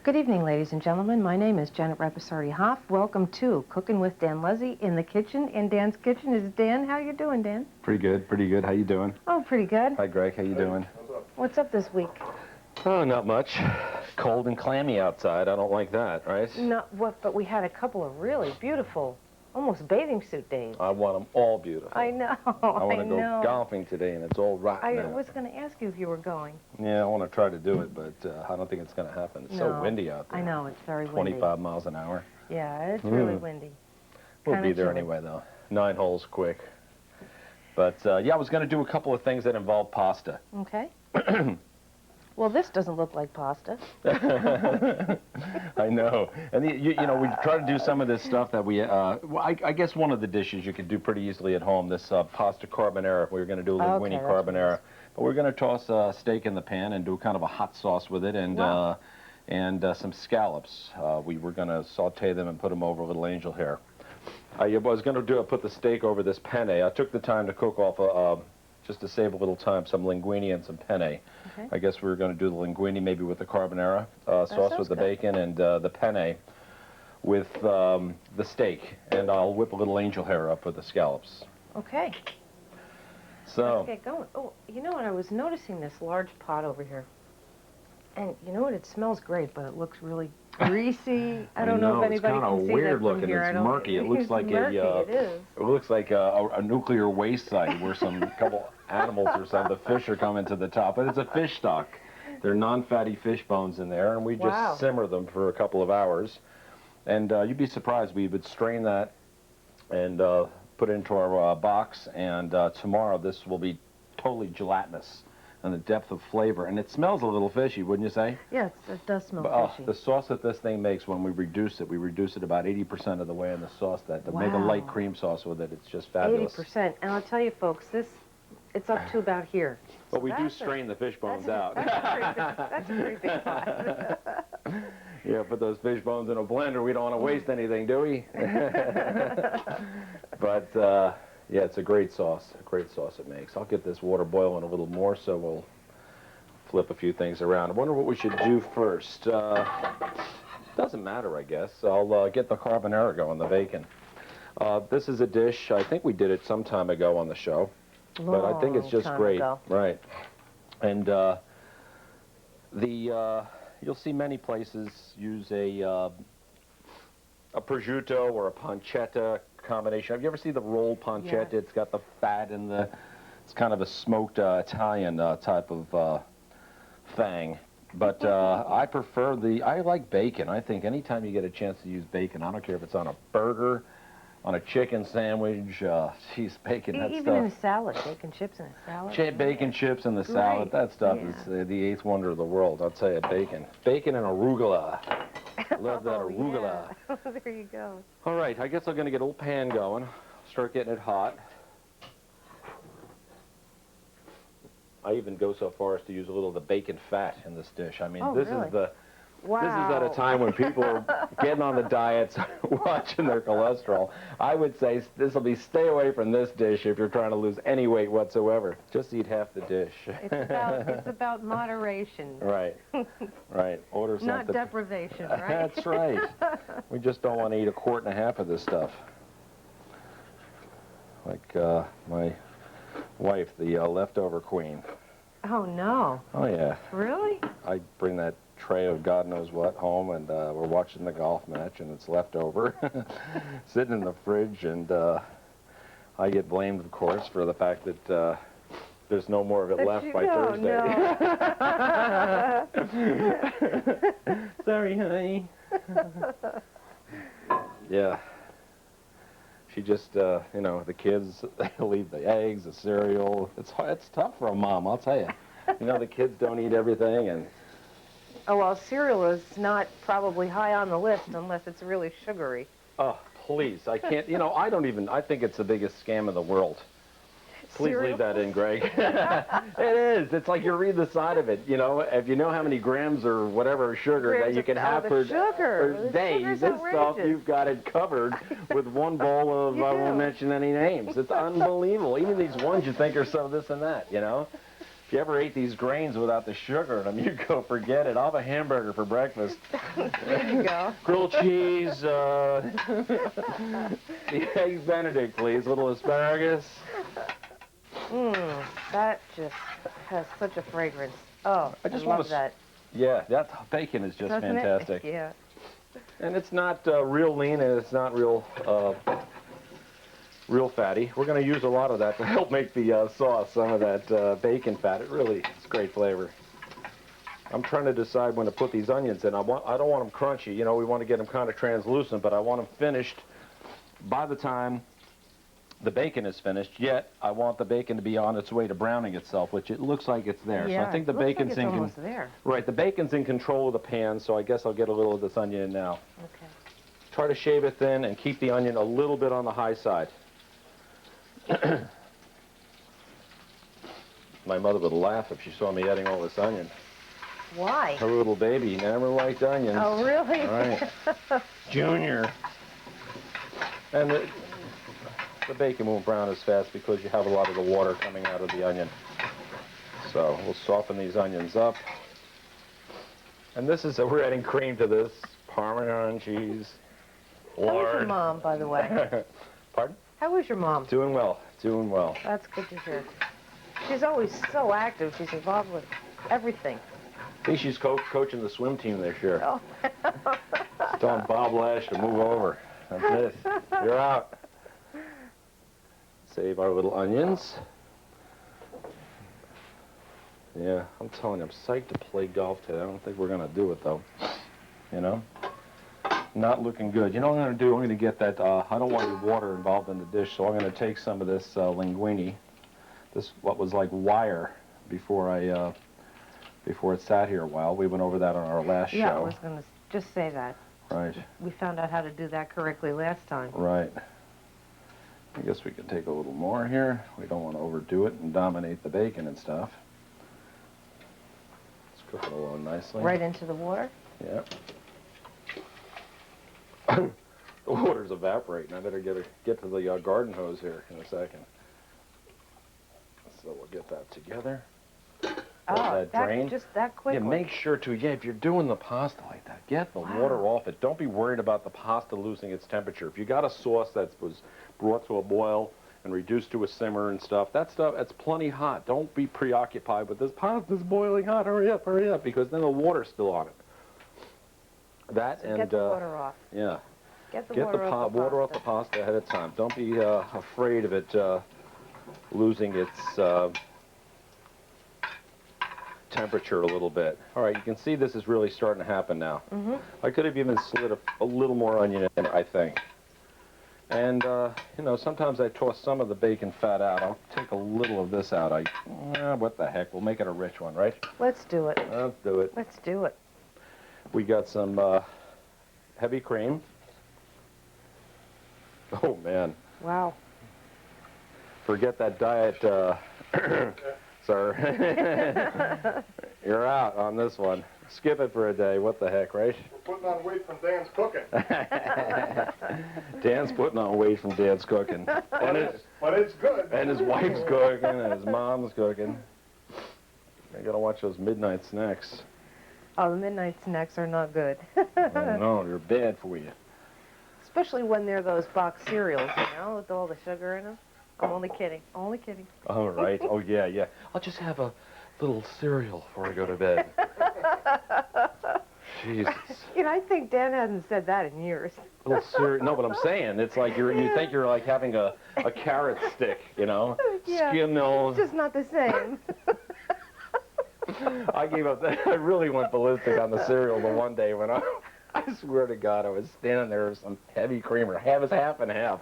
Good evening, ladies and gentlemen. My name is Janet Rapasardi-Hoff. Welcome to Cooking with Dan Lezzi in the kitchen. In Dan's kitchen is Dan. How you doing, Dan? Pretty good, pretty good. How you doing? Oh, pretty good. Hi, Greg. How you doing? What's up this week? Oh, not much. Cold and clammy outside. I don't like that, right? Not what, but we had a couple of really beautiful, almost bathing suit days. I want them all beautiful. I know. I want to go golfing today, and it's all rotten I now. was going to ask you if you were going. Yeah, I want to try to do it, but I don't think it's going to happen. It's so windy out there. I know, it's very windy. 25 miles an hour. Yeah, it's really windy. We'll Kinda be there chilly. anyway, though. 9 holes quick. But, yeah, I was going to do a couple of things that involve pasta. Okay. Well, this doesn't look like pasta. I know. And, you know, we try to do some of this stuff that we, well, I guess one of the dishes you could do pretty easily at home, this pasta carbonara. We're going to do linguine carbonara. But we're going to toss a steak in the pan and do kind of a hot sauce with it and, some scallops. We were going to saute them and put them over Little Angel hair. I was going to put the steak over this penne. I took the time to cook off just to save a little time, some linguine and some penne. Okay. I guess we were going to do the linguine maybe with the carbonara sauce with the bacon, and the penne with the steak. And I'll whip a Little Angel hair up with the scallops. Okay. So. Let's get going. Oh, you know what? I was noticing this large pot over here. And you know what? It smells great, but it looks really greasy. I don't know if anybody can see that from here. It's murky. It looks like murky. It is. It looks like a nuclear waste site where some couple animals or some the fish are coming to the top. But it's a fish stock. They're non-fatty fish bones in there, and we just simmer them for a couple of hours. And you'd be surprised. We would strain that and put it into our box. And tomorrow this will be totally gelatinous. And the depth of flavor, and it smells a little fishy, wouldn't you say? Yes, it does smell fishy. The sauce that this thing makes, when we reduce it about 80% of the way in the sauce. To make a light cream sauce with it, it's just fabulous. 80%, and I'll tell you, folks, it's up to about here. But we do strain the fish bones out. That's a pretty big pot. Yeah, put those fish bones in a blender. We don't want to waste anything, do we? But. Yeah, it's a great sauce it makes. I'll get this water boiling a little more, so we'll flip a few things around. I wonder what we should do first. Doesn't matter, I guess. I'll get the carbonara going, the bacon. This is a dish, I think we did it some time ago on the show, but I think it's just great. Right. And you'll see many places use a prosciutto or a pancetta combination. Have you ever seen the rolled pancetta? It's got the fat and it's kind of a smoked Italian type of thing. But I prefer I like bacon. I think anytime you get a chance to use bacon, I don't care if it's on a burger, on a chicken sandwich, geez, bacon, that Even stuff. in a salad, bacon chips in a salad. Bacon chips in the salad, that stuff is the eighth wonder of the world. I'll tell you, bacon. Bacon and arugula. Love that arugula. Yeah. There you go. All right, I guess I'm going to get a little pan going. Start getting it hot. I even go so far as to use a little of the bacon fat in this dish. I mean, this is at a time when people are getting on the diets, watching their cholesterol. I would say stay away from this dish if you're trying to lose any weight whatsoever. Just eat half the dish. It's about moderation. Right. Right. Order something. Not deprivation, right? That's right. We just don't want to eat 1.5 quart of this stuff. Like my wife, the leftover queen. Oh, no. Oh, yeah. Really? I bring that tray of God knows what home, and we're watching the golf match, and it's left over, sitting in the fridge, and I get blamed, of course, for the fact that there's no more of it left by Thursday. No. Sorry, honey. Yeah. She just, you know, the kids, they leave the eggs, the cereal. It's tough for a mom, I'll tell you. You know, the kids don't eat everything, and... Oh, well, cereal is not probably high on the list unless it's really sugary. Oh, please, I can't, you know, I think it's the biggest scam in the world. Please leave that in, Greg. It is. It's like you read the side of it, you know. If you know how many grams or whatever sugar that you can have for days, this stuff, you've got it covered with one bowl of, I won't mention any names. It's unbelievable. Even these ones you think are so this and that, you know. you ever ate these grains without the sugar in them, you go forget it. I'll have a hamburger for breakfast. There you go. Grilled cheese, the eggs Benedict, please. A little asparagus. That just has such a fragrance. Oh, I love that. Yeah, that bacon is just Doesn't fantastic. It? Yeah. And it's not real lean, and it's not real fatty. We're going to use a lot of that to help make the sauce, some of that bacon fat. It's great flavor. I'm trying to decide when to put these onions in. I don't want them crunchy. You know, we want to get them kind of translucent, but I want them finished by the time the bacon is finished. Yet I want the bacon to be on its way to browning itself, which it looks like it's there. Yeah, so I think the it looks bacon's like it's almost there. Right, the bacon's in control of the pan, so I guess I'll get a little of this onion in now. Okay. Try to shave it thin and keep the onion a little bit on the high side. My mother would laugh if she saw me adding all this onion. Why? Her little baby never liked onions. Oh, really? All right. Junior. And the bacon won't brown as fast because you have a lot of the water coming out of the onion. So we'll soften these onions up. And we're adding cream to this. Parmesan cheese. How was your mom, by the way? Pardon? How was your mom? Doing well, doing well. That's good to hear. She's always so active. She's involved with everything. I think she's coaching the swim team this year. Oh. Telling Bob Lash to move over. That's it. You're out. Save our little onions. Yeah, I'm telling you, I'm psyched to play golf today. I don't think we're going to do it, though. You know? Not looking good. You know what I'm going to do? I'm going to get that, I don't want any water involved in the dish, so I'm going to take some of this linguine, what was like wire before it sat here a while. We went over that on our last show. Yeah, I was going to just say that. Right. We found out how to do that correctly last time. Right. I guess we can take a little more here. We don't want to overdo it and dominate the bacon and stuff. Let's cook it along nicely. Right into the water? Yeah. The water's evaporating. I better get to the garden hose here in a second. So we'll get that together. Oh, drain. Just that quickly? Yeah, make sure to, if you're doing the pasta like that, get the water off it. Don't be worried about the pasta losing its temperature. If you got a sauce that was brought to a boil and reduced to a simmer and stuff, that's plenty hot. Don't be preoccupied with this pasta's boiling hot, hurry up, because then the water's still on it. Get the water off. Yeah. Get the water off the pasta ahead of time. Don't be afraid of it losing its temperature a little bit. All right, you can see this is really starting to happen now. I could have even slid a little more onion in, I think. And, you know, sometimes I toss some of the bacon fat out. I'll take a little of this out. What the heck? We'll make it a rich one, right? Let's do it. Let's do it. Let's do it. We got some heavy cream. Oh, man. Wow. Forget that diet, sir. You're out on this one. Skip it for a day. What the heck, right? We're putting on weight from Dan's cooking. Dan's putting on weight from Dan's cooking. But it's good. And his wife's cooking, and his mom's cooking. I gotta watch those midnight snacks. Oh, the midnight snacks are not good. I know, they're bad for you. Especially when they're those box cereals, you know, with all the sugar in them. I'm only kidding. Only kidding. Oh, right. Oh, yeah, yeah. I'll just have a little cereal before I go to bed. Jesus. You know, I think Dan hasn't said that in years. A little cereal. No, but I'm saying, it's like you think you're like having a carrot stick, you know? Yeah. Skim those. It's just not the same. I gave up. I really went ballistic on the cereal the one day when I swear to God, I was standing there with some heavy creamer, half and half,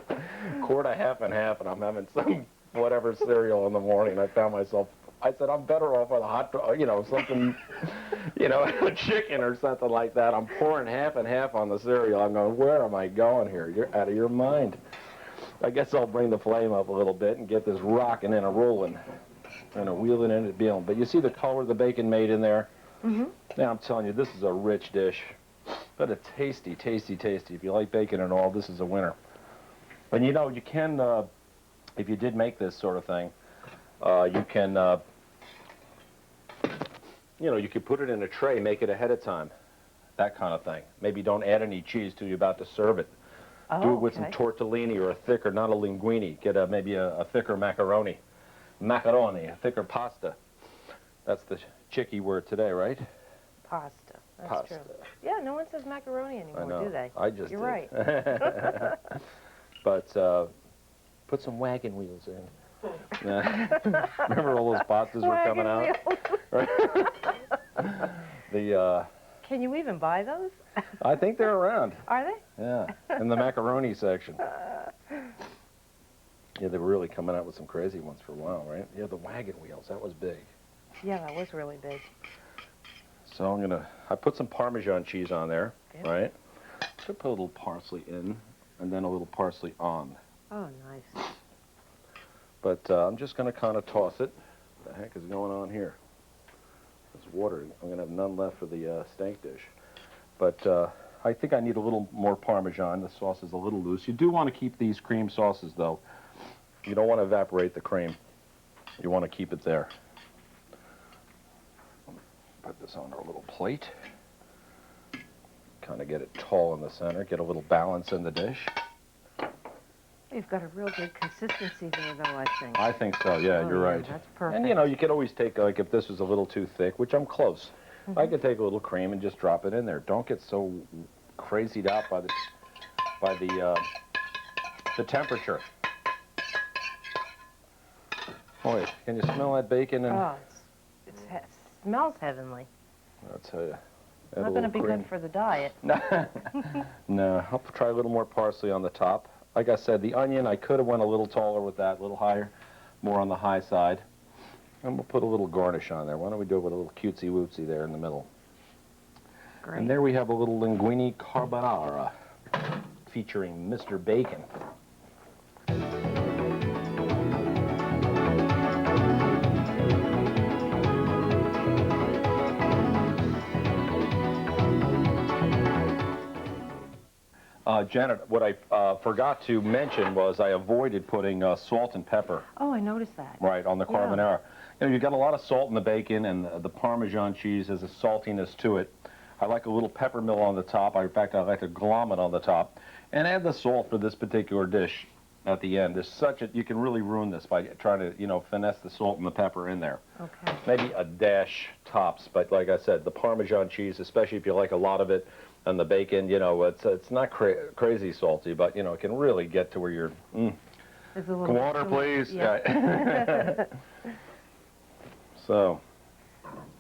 quart of half and half, and I'm having some whatever cereal in the morning. I found myself, I said, I'm better off with a hot dog, you know, something, you know, a chicken or something like that. I'm pouring half and half on the cereal. I'm going, where am I going here? You're out of your mind. I guess I'll bring the flame up a little bit and get this rocking and a rolling. And a wheeling and a dealing. But you see the color the bacon made in there? Mm-hmm. Now I'm telling you, this is a rich dish. But a tasty, tasty, tasty. If you like bacon and all, this is a winner. And you know, you can, if you did make this sort of thing, you can you know, you could put it in a tray, make it ahead of time, that kind of thing. Maybe don't add any cheese till you're about to serve it. Oh, Do it with okay. some tortellini or a thicker, not a linguine. Get maybe a thicker macaroni. Macaroni, a thicker pasta. That's the chicky word today, right? Pasta. That's Pasta. true. Yeah, no one says macaroni anymore, I know. do they? I just You're did. right. But put some wagon wheels in. Remember all those pastas were coming out? Wagon The Can you even buy those? I think they're around. Are they? Yeah, in the macaroni section. Yeah, they were really coming out with some crazy ones for a while, right? Yeah, the wagon wheels, that was big. Yeah, that was really big. So I put some Parmesan cheese on there, Yeah. right? Should put a little parsley in, and then a little parsley on. Oh, nice. But I'm just going to kind of toss it. What the heck is going on here? There's water. I'm going to have none left for the steak dish. But I think I need a little more Parmesan. The sauce is a little loose. You do want to keep these cream sauces, though. You don't want to evaporate the cream. You want to keep it there. Put this on our little plate. Kind of get it tall in the center. Get a little balance in the dish. You've got a real good consistency there, though, I think. I think so, yeah, Oh, you're yeah, right. that's perfect. And, you know, you could always take, like, if this was a little too thick, which I'm close, I could take a little cream and just drop it in there. Don't get so crazied out by the temperature. Boy, can you smell that bacon? And Oh, it smells heavenly. I'll tell you. Not going to be good for the diet. No, I'll try a little more parsley on the top. Like I said, the onion, I could have went a little taller with that, a little higher, more on the high side. And we'll put a little garnish on there. Why don't we do it with a little cutesy-wootsy there in the middle. Great. And there we have a little linguine carbonara featuring Mr. Bacon. Janet, what I forgot to mention was I avoided putting salt and pepper. Oh, I noticed that. Right, on the Yeah. carbonara. You know, you've got a lot of salt in the bacon, and the Parmesan cheese has a saltiness to it. I like a little peppermill on the top. In fact, I like to glom it on the top. And add the salt for this particular dish at the end. You can really ruin this by trying to, you know, finesse the salt and the pepper in there. Okay. Maybe a dash tops, but like I said, the Parmesan cheese, especially if you like a lot of it, and the bacon, you know, it's not crazy salty, but, you know, it can really get to where you're, There's a little water, please. Yeah. Yeah. So,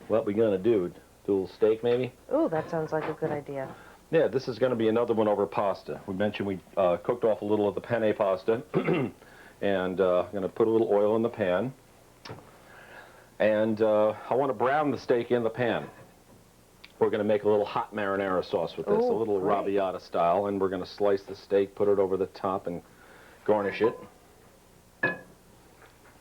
what we gonna do? Do a little steak, maybe? Ooh, that sounds like a good idea. Yeah, this is gonna be another one over pasta. We mentioned we cooked off a little of the penne pasta, and I'm gonna put a little oil in the pan, and I want to brown the steak in the pan. We're going to make a little hot marinara sauce with this, a Ooh, little great. arrabbiata style, and we're going to slice the steak, put it over the top, and garnish it.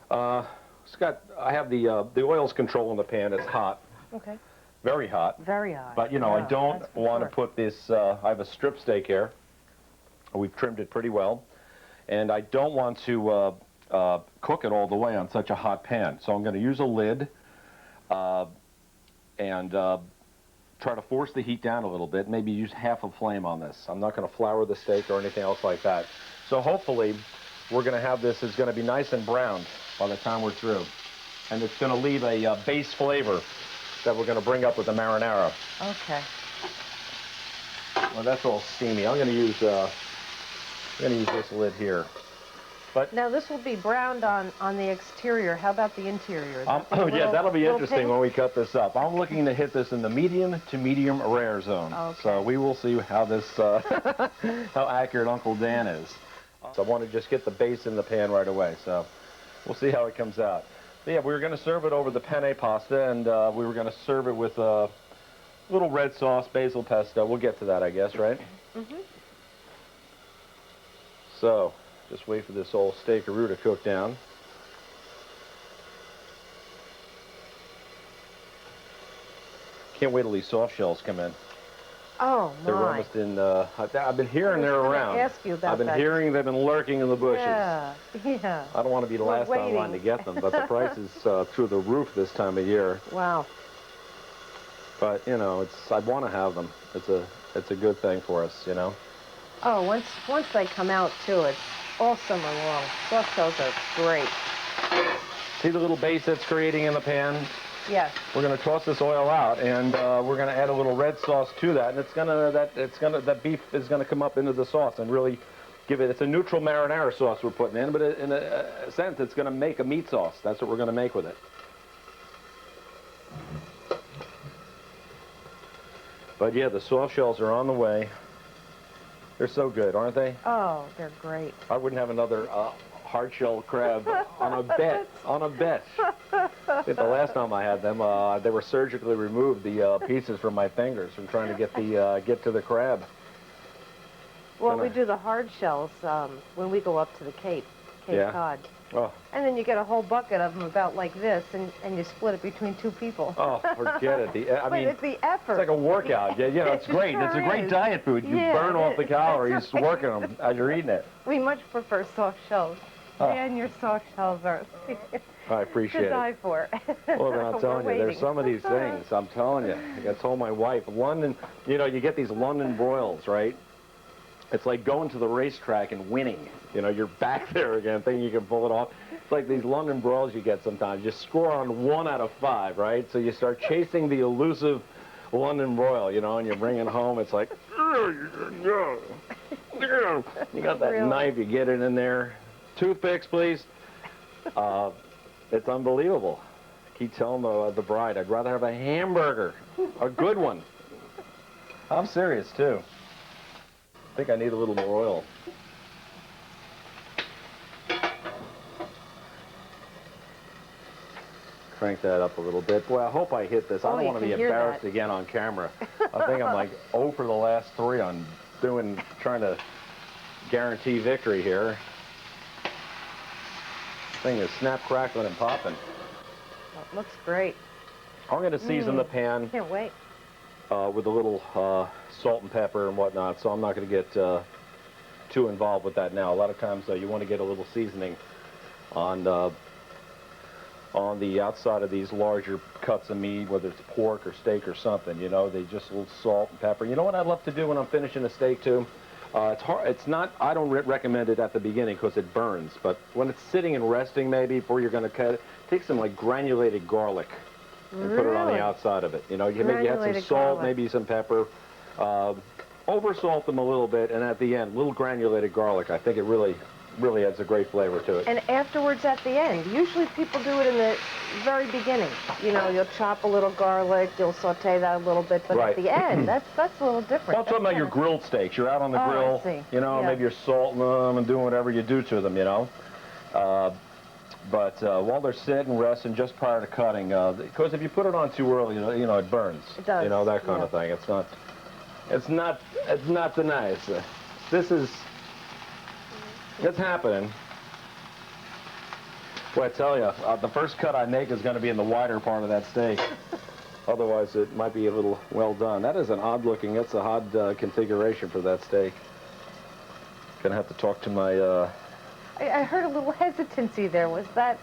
Scott, I have the oil's controlling the pan. It's hot, Okay. very hot. Very hot. But, you know, I Yeah, don't that's for want to sure. put this, I have a strip steak here. We've trimmed it pretty well. And I don't want to cook it all the way on such a hot pan. So I'm going to use a lid and try to force the heat down a little bit, maybe use half a flame on this. I'm not going to flour the steak or anything else like that. So hopefully we're going to have this, it's going to be nice and browned by the time we're through. And it's going to leave a base flavor that we're going to bring up with the marinara. Okay. Well, that's all steamy. I'm going to use this lid here. Now, this will be browned on the exterior. How about the interior? Oh, yeah, that'll be interesting pink? when we cut this up. I'm looking to hit this in the medium to medium rare zone. Okay. So we will see how this, how accurate Uncle Dan is. So I want to just get the base in the pan right away. So we'll see how it comes out. But yeah, we were going to serve it over the penne pasta, and we were going to serve it with a little red sauce, basil pesto. We'll get to that, I guess, right? Mm-hmm. So just wait for this old steakaroo to cook down. Can't wait till these soft shells come in. Oh, my. They're almost in, I've been hearing they're I was gonna around. ask you about I've been that. hearing they've been lurking in the bushes. Yeah, yeah. I don't want to be the We're last on line to waiting. get them, but the price is through the roof this time of year. Wow. But, you know, I want to have them. It's a good thing for us, you know. Oh, once they come out too, it's all summer long. Soft shells are great. See the little base that's creating in the pan? Yes. We're going to toss this oil out, and we're going to add a little red sauce to that, and that beef is going to come up into the sauce and really give it. It's a neutral marinara sauce we're putting in, but in a sense, it's going to make a meat sauce. That's what we're going to make with it. But yeah, the soft shells are on the way. They're so good, aren't they? Oh, they're great. I wouldn't have another hard shell crab on a bet. On a bet. I think the last time I had them, they were surgically removed, the pieces from my fingers from trying to get to the crab. Well, we do the hard shells when we go up to the Cape Cod. Oh. And then you get a whole bucket of them about like this, and you split it between 2 people. Oh, forget it. I mean, it's the effort. It's like a workout. Yeah, you know, it's great. Sure it's a great is. diet food. You burn off the calories working them as you're eating it. We much prefer soft shells. And your soft shells are I appreciate to die for. Well, then I'm telling you, there's waiting. some of these things, I'm telling you. I told my wife, London, you know, you get these London broils, right? It's like going to the racetrack and winning. You know, you're back there again, thinking you can pull it off. It's like these London broils you get sometimes. You score on 1 out of 5, right? So you start chasing the elusive London broil, you know, and you bring it home. It's like, you got that Really? knife, you get it in there. Toothpicks, please. It's unbelievable. I keep telling the bride, I'd rather have a hamburger, a good one. I'm serious, too. I think I need a little more oil. Crank that up a little bit. Boy, I hope I hit this. I don't want to be embarrassed again on camera. I think I'm like 0 for the last 3 on trying to guarantee victory here. This thing is snap, crackling, and popping. Well, it looks great. I'm going to season the pan. Can't wait. With a little salt and pepper and whatnot, so I'm not going to get too involved with that now. A lot of times you want to get a little seasoning on the outside of these larger cuts of meat, whether it's pork or steak or something, you know, they just a little salt and pepper. You know what I'd love to do when I'm finishing a steak too? It's hard. It's not. I don't recommend it at the beginning because it burns. But when it's sitting and resting, maybe before you're going to cut it, take some like granulated garlic and put it on the outside of it. You know, you maybe add some salt, maybe some pepper. Over salt them a little bit, and at the end, little granulated garlic. I think it really adds a great flavor to it. And afterwards, at the end, usually people do it in the very beginning. You know, you'll chop a little garlic, you'll saute that a little bit, but at the end, that's a little different. Well, I'm talking about your grilled steaks. You're out on the grill, I see. you know, maybe you're salting them and doing whatever you do to them, you know. But while they're sitting, resting, just prior to cutting, because if you put it on too early, you know, it burns. It does. You know, that kind of thing. It's not the nice. It's happening. Well, I tell you, the first cut I make is going to be in the wider part of that steak. Otherwise, it might be a little well done. That is an odd looking, that's a odd configuration for that steak. Gonna have to talk to my... I heard a little hesitancy there. Was that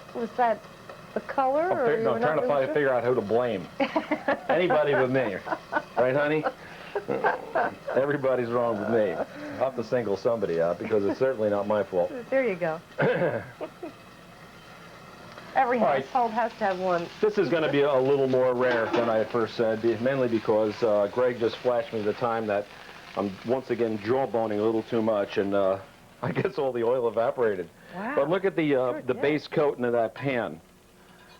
the color? No, I'm trying to figure out who to blame. Anybody but me. Right, honey? Everybody's wrong with me. I'll have to single somebody out because it's certainly not my fault. There you go. Every household has to have one. This is going to be a little more rare than I at first said, mainly because Greg just flashed me the time that I'm once again jawboning a little too much, and I guess all the oil evaporated. Wow. But look at the base coating of that pan.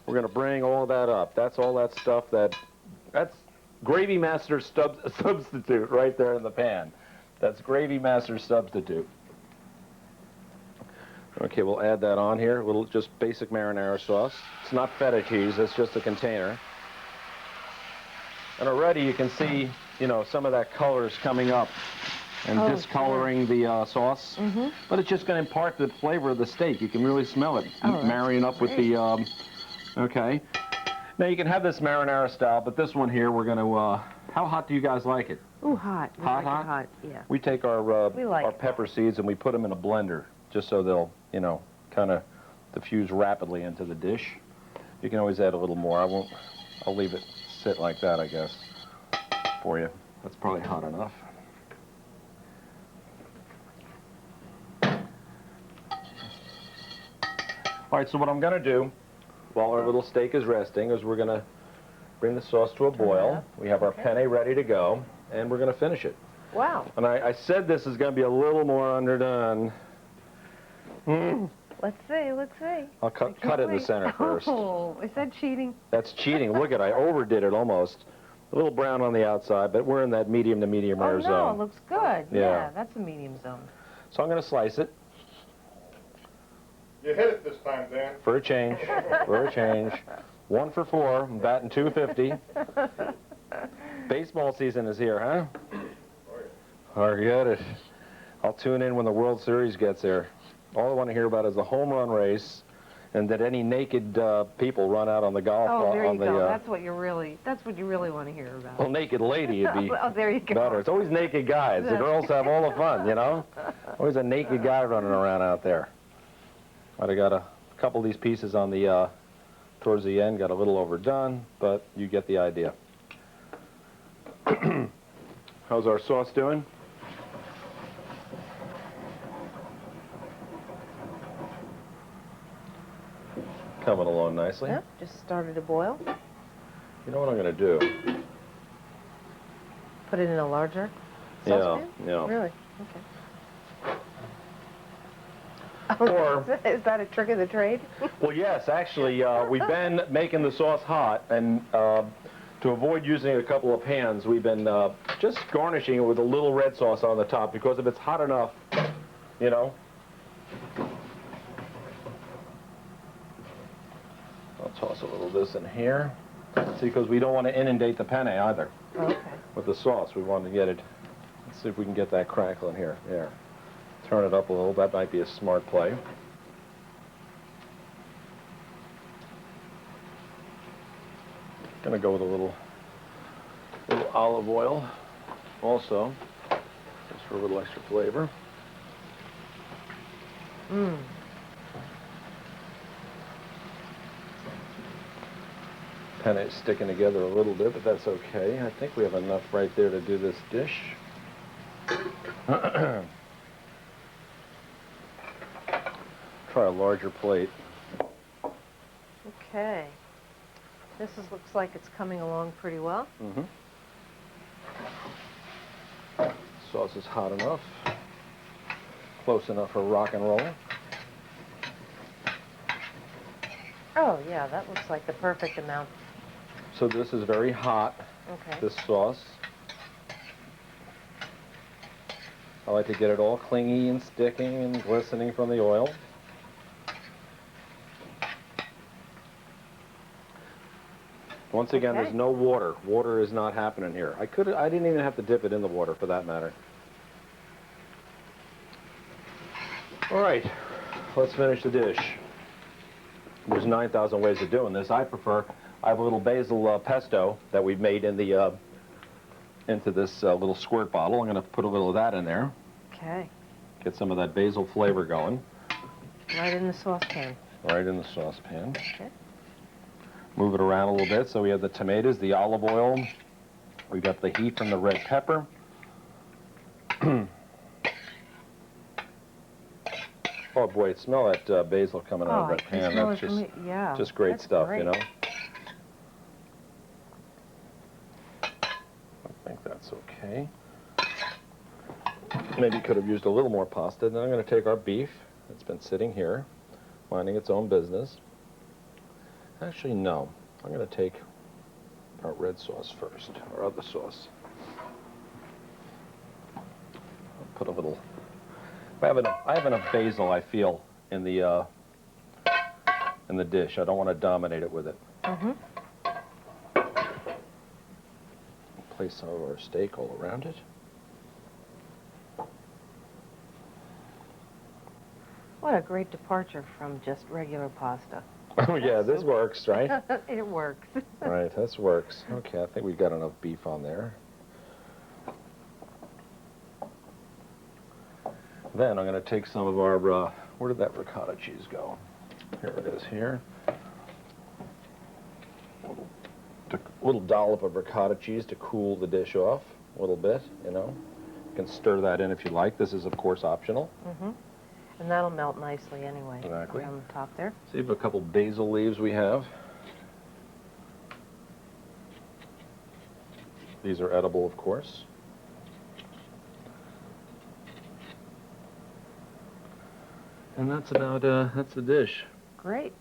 We're going to bring all that up. That's all that stuff that's Gravy Master substitute right there in the pan. That's Gravy Master substitute. Okay, we'll add that on here. A little just basic marinara sauce. It's not feta cheese, it's just a container. And already you can see, you know, some of that color is coming up and discoloring the sauce. Mm-hmm. But it's just going to impart the flavor of the steak. You can really smell it marrying up with the, okay. Now you can have this marinara style, but this one here we're going to, how hot do you guys like it? Ooh, hot. Hot, yeah. We take our pepper seeds and we put them in a blender just so they'll, you know, kind of diffuse rapidly into the dish. You can always add a little more. I'll leave it sit like that, I guess. for you. That's probably hot enough. All right, so what I'm going to do while our little steak is resting is we're going to bring the sauce to a boil. We have our penne ready to go, and we're going to finish it. Wow. And I said this is going to be a little more underdone. Let's see, let's see. I'll cut it in the center first. Oh, is that cheating? That's cheating. Look at I overdid it almost. A little brown on the outside, but we're in that medium to medium rare zone. Oh, no, it looks good. Yeah. Yeah, that's a medium zone. So I'm going to slice it. You hit it this time, Dan. For a change. For a change. 1 for 4. I'm batting 250. Baseball season is here, huh? Forget it. I'll tune in when the World Series gets here. All I want to hear about is the home run race, and that any naked people run out on the golf. Oh, there you on the, go. That's what you really want to hear about. Well, naked lady would be oh, there you go. better. It's always naked guys. The girls have all the fun, you know? Always a naked guy running around out there. Might have got a couple of these pieces on the towards the end, got a little overdone, but you get the idea. How's our sauce doing? Coming along nicely. Yep, just started to boil. You know what I'm going to do? Put it in a larger Yeah, saucepan? yeah. Really? Okay. Or- Is that a trick of the trade? Well, yes, actually, we've been making the sauce hot, and to avoid using a couple of pans, we've been just garnishing it with a little red sauce on the top, because if it's hot enough, you know. I'll toss a little of this in here. See, because we don't want to inundate the penne either Okay. with the sauce. We want to get it, let's see if we can get that crackle in here. There. Turn it up a little. That might be a smart play. Gonna go with a little olive oil also, just for a little extra flavor. Mmm. Penne is sticking together a little bit, but that's okay. I think we have enough right there to do this dish. Try a larger plate. Okay. Looks like it's coming along pretty well. Mm-hmm. Sauce is hot enough. Close enough for rock and roll. Oh, yeah, that looks like the perfect amount. So this is very hot, Okay. this sauce. I like to get it all clingy and sticking and glistening from the oil. Once again, Okay. there's no water. Water is not happening here. I didn't even have to dip it in the water, for that matter. All right, let's finish the dish. There's 9,000 ways of doing this. I have a little basil pesto that we've made in the into this little squirt bottle. I'm going to put a little of that in there. Okay. Get some of that basil flavor going. Right in the saucepan. Right in the saucepan. Okay. Move it around a little bit. So we have the tomatoes, the olive oil. We got the heat from the red pepper. Oh boy, smell that basil coming out of that I pan. can smell That's it from just, yeah, just great that's stuff, great. you know. I think that's okay. Maybe could have used a little more pasta. Then I'm going to take our beef that's been sitting here, minding its own business. Actually, no. I'm going to take our red sauce first, our other sauce. I'll put a little. I have enough basil, I feel, in the dish. I don't want to dominate it with it. Mm-hmm. Place some of our steak all around it. What a great departure from just regular pasta. Oh yeah, this works, right? It works. Right, this works. Okay, I think we've got enough beef on there. Then I'm going to take some of our, where did that ricotta cheese go? Here it is here. little dollop of ricotta cheese to cool the dish off a little bit, you know. You can stir that in if you like. This is, of course, optional. Mm-hmm. And that'll melt nicely anyway. Exactly. On the top there. See a couple basil leaves we have. These are edible, of course. And that's about, that's the dish. Great.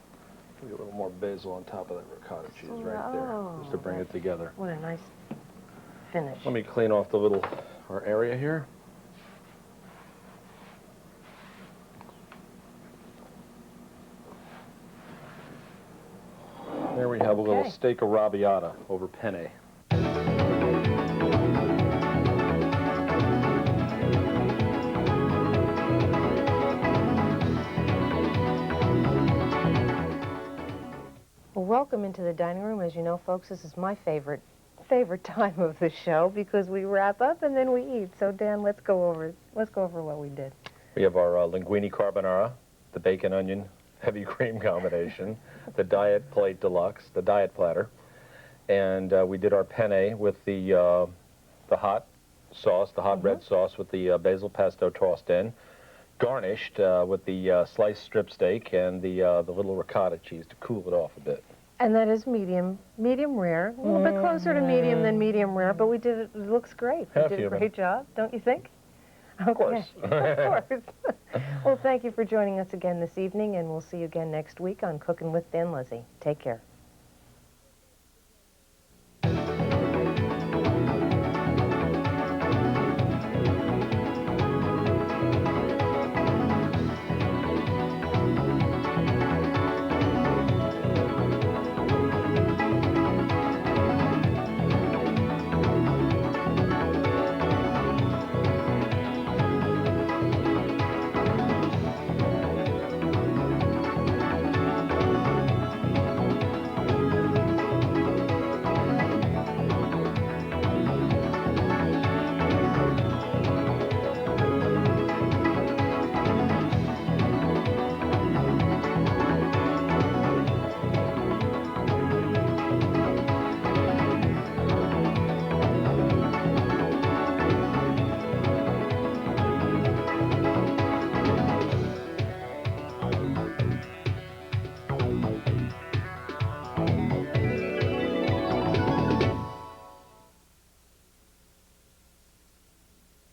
Maybe a little more basil on top of that ricotta cheese right there, just to bring it together. What a nice finish. Let me clean off our area here. There we have a little steak arrabbiata over penne. Well, welcome into the dining room. As you know, folks, this is my favorite time of the show because we wrap up and then we eat. So, Dan, let's go over what we did. We have our linguine carbonara, the bacon onion heavy cream combination, the diet plate deluxe, the diet platter, and we did our penne with the hot sauce, the hot red sauce with the basil pesto tossed in, garnished with the sliced strip steak and the little ricotta cheese to cool it off a bit. And that is medium rare, a little bit closer to medium than medium rare, but we did it. It looks great. We did a great job, don't you think? Of course. Of course. Well, thank you for joining us again this evening, and we'll see you again next week on Cooking with Dan Lizzie. Take care.